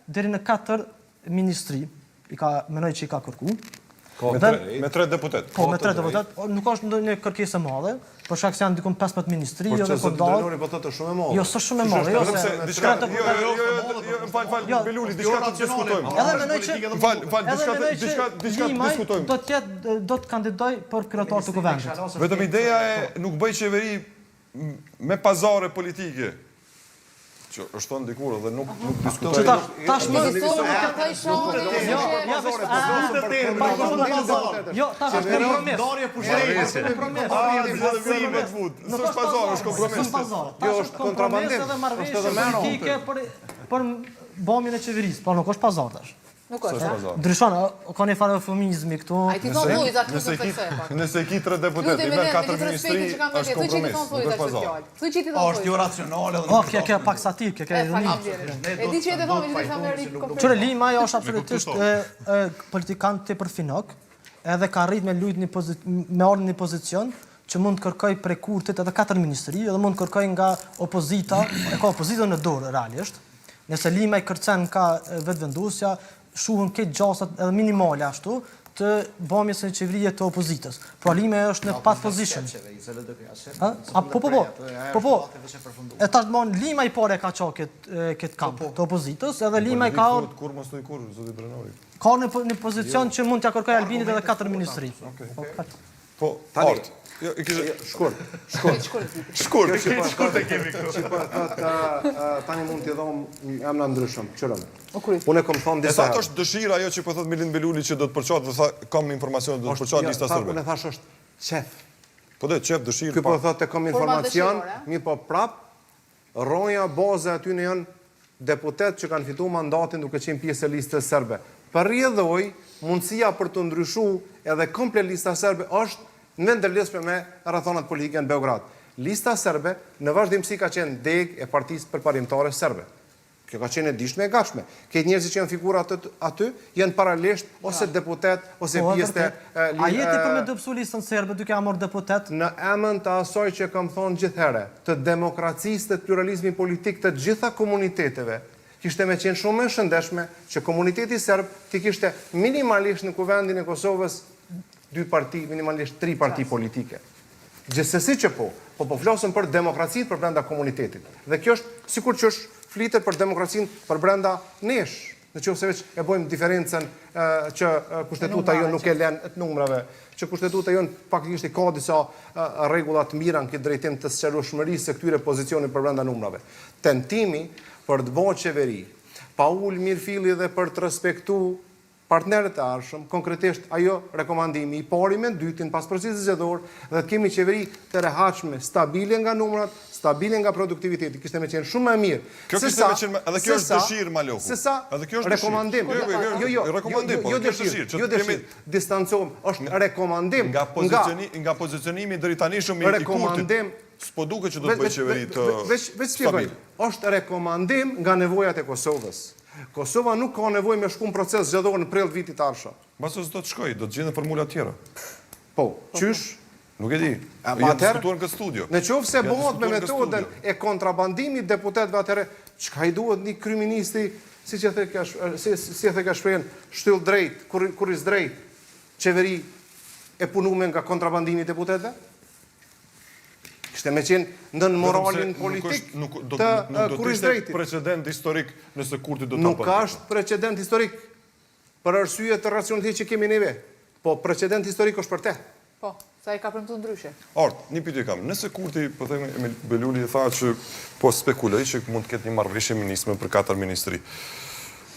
deri në 4 ministri, menoj që i ka kërku. Me 3 deputet. Po, me 3 deputet. Nuk është ndonjë kërkesë e madhe, për shkak se janë dikun 15 ministri, Por edhe që po zoti Drenori po thotë shumë e madhe. Jo, s'është shumë e madhe, jo se Fal, Beluli, diçka të diskutojmë. Edhe menoj që diçka diskutojmë. Do të kandidoj për kryetar të kuvendit. Vetëm ideja e nuk bëj qeveri me pazare politike. Që është thënë dikur dhe nuk diskutojmë. Tashmë Jo, tash është kompromis. Dorje pushteti. S'është pazar, është kompromis. Jo, është kontrabandim. Edhe marrëveshje politike për bëmjen e qeverisë, po nuk është pazar tash. Nuk është. Ndryshon, ka një farë eufemizmi këtu. Ai ti thon vujza këtu të theksoj pak. Nëse ki 3 deputet, i merr 4 ministri, është kompromis, nuk është pazar. Thuaj çiti thon. Është jo racionale edhe. Kjo pak satir, kjo ironik. E di që e thonë që sa merri. Qore Lima ajo është absolutisht politikant tepër finok, edhe ka arrit me ardhur në një pozicion që mund të kërkoj prej kurtit edhe 4 ministri, edhe mund të kërkoj nga opozita, e ka opozitën në dorë realisht. Nëse Lima i kërcen ka vetëvendosja, shuhen këtë gjasat edhe minimale ashtu të bëmjes së qeverie të opozitës. Pra Lima është në pat position. Po. E tash domon Lima i parë ka çao këtë kamp të opozitës, edhe Lima i ka kur mos thoj kur zoti Drenori. Ka në pozicion që mund t'ia kërkoj Albinit edhe 4 ministri. Po, tani. Jo, i kishte shkurt e kemi këtu. Tani mund t'i dhom emra ndryshëm, qërëm. Unë kam thonë disa. Sa është dëshira ajo që po thot Milind Beluli që do të përçohet, do tha kam informacion do të përçohet lista serbe. Unë thash është qef. Po dhe qef dëshirë. Ky po thotë kam informacion, mi po prap rronja baze aty në janë deputet që kanë fituar mandatin duke qenë pjesë e listës serbe. Përrjedhoj mundësia për të ndryshuar edhe komplet lista serbe është në ndërlidhje me rrethonat politike në Beograd. Lista serbe në vazhdimsi ka qenë deg e partisë përparimtare serbe. Kjo ka qenë e dishme e gatshme. Këtë njerëzit që janë figura aty janë paralelisht ose deputet ose pjesë të A jeti për me dobësu listën serbe duke ia marrë deputet? Në emën të asaj që kam thonë gjithherë, të demokracisë, të pluralizmi politik të gjitha komuniteteve, kishte me qenë shumë e shëndetshme që komuniteti serb të kishte minimalisht në kuvendin e Kosovës 2 parti, minimalisht 3 parti politike. Gjithsesi që po flasëm për demokracinë për brenda komunitetit. Dhe kjo është sikur që është flitet për demokracinë për brenda nesh, nëse veç e bëjmë diferencën që kushtetuta jo nuk e lën të numrave, që kushtetuta jo faktikisht ka disa rregulla të mira në këtë drejtim të sqarueshmërisë së këtyre pozicioneve për brenda numrave. Tentimi për të bërë qeveri, pa ul mirëfilli dhe për të respektuar partnerët e arshëm, konkretisht ajo rekomandimi i pari me dytin pas procesit zgjedhor dhe të kemi qeveri të rehatshme, stabile nga numrat, stabile nga produktiviteti, kishte me qenë shumë më mirë. Kjo kishte me qenë, edhe kjo është dëshirë Maloku. Sesa rekomandim. Jo dëshirë. Distancohem, është rekomandim nga pozicionimi deri tani shumë i kurtit. S'po duket që do të bëjë qeveri të stabil. Është rekomandim nga nevojat e Kosovës. Kosova nuk ka nevojë me shkuar në proces zgjedhor në prill vitit arshëm. Mbas do të shkojë, do të gjenden formula të tjera. Po, qysh? Nuk e di. Ja diskutuar në këtë studio. Në qoftë se bëhet me metodën e kontrabandimit deputetëve atëherë, çka i duhet një kryeministri, siç e thekë shprehën, shtyll drejt, kurriz drejt, qeveri e punuar nga kontrabandimi i deputetëve? Kishte me qenë ndën moralin politik të kurriz drejtit. Precedent historik nëse kurti do të Nuk është precedent historik për arsye të racionalisë që kemi neve, po precedent historik është për te. Po, sa i ka premtuar ndryshe. Një pyetje kam. Nëse kurti, po themi Beluli tha që po spekuloj që mund të ketë një marrëveshje ministre për 4 ministri.